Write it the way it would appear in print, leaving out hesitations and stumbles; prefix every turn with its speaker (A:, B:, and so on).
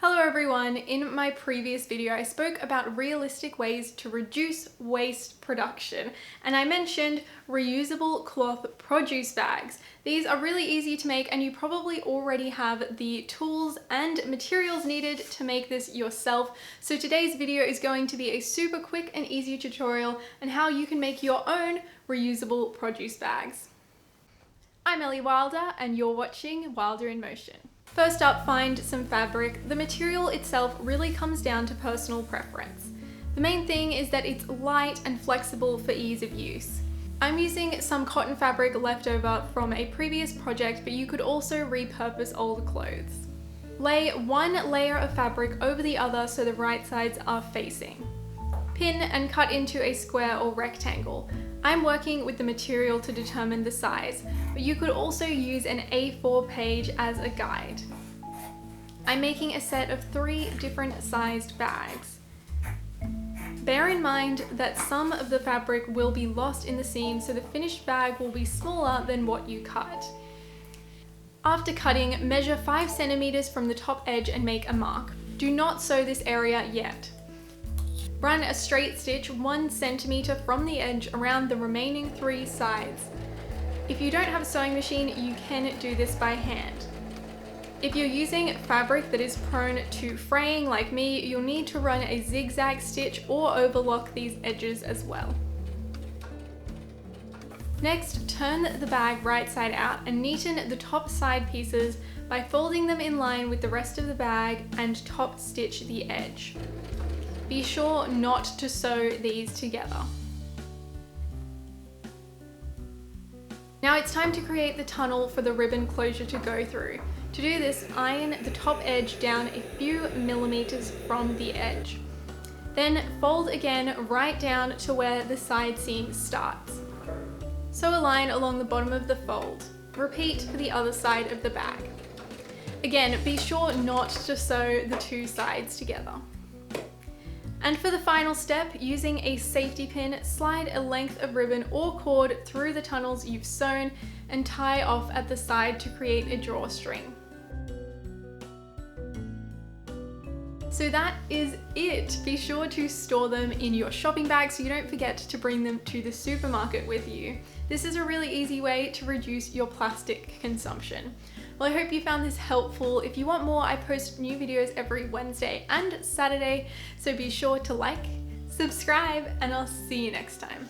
A: Hello everyone, in my previous video I spoke about realistic ways to reduce waste production and I mentioned reusable cloth produce bags. These are really easy to make and you probably already have the tools and materials needed to make this yourself. So today's video is going to be a super quick and easy tutorial on how you can make your own reusable produce bags. I'm Ellie Wilder and you're watching Wilder in Motion. First up, find some fabric. The material itself really comes down to personal preference. The main thing is that it's light and flexible for ease of use. I'm using some cotton fabric left over from a previous project, but you could also repurpose old clothes. Lay one layer of fabric over the other so the right sides are facing. Pin and cut into a square or rectangle. I'm working with the material to determine the size, but you could also use an A4 page as a guide. I'm making a set of 3 different sized bags. Bear in mind that some of the fabric will be lost in the seam, so the finished bag will be smaller than what you cut. After cutting, measure 5 centimeters from the top edge and make a mark. Do not sew this area yet. Run a straight stitch 1 centimeter from the edge around the remaining 3 sides. If you don't have a sewing machine, you can do this by hand. If you're using fabric that is prone to fraying like me, you'll need to run a zigzag stitch or overlock these edges as well. Next, turn the bag right side out and neaten the top side pieces by folding them in line with the rest of the bag and top stitch the edge. Be sure not to sew these together. Now it's time to create the tunnel for the ribbon closure to go through. To do this, iron the top edge down a few millimeters from the edge. Then fold again right down to where the side seam starts. Sew a line along the bottom of the fold. Repeat for the other side of the bag. Again, be sure not to sew the 2 sides together. And for the final step, using a safety pin, slide a length of ribbon or cord through the tunnels you've sewn and tie off at the side to create a drawstring. So that is it. Be sure to store them in your shopping bag so you don't forget to bring them to the supermarket with you. This is a really easy way to reduce your plastic consumption. Well, I hope you found this helpful. If you want more, I post new videos every Wednesday and Saturday, so be sure to like, subscribe, and I'll see you next time.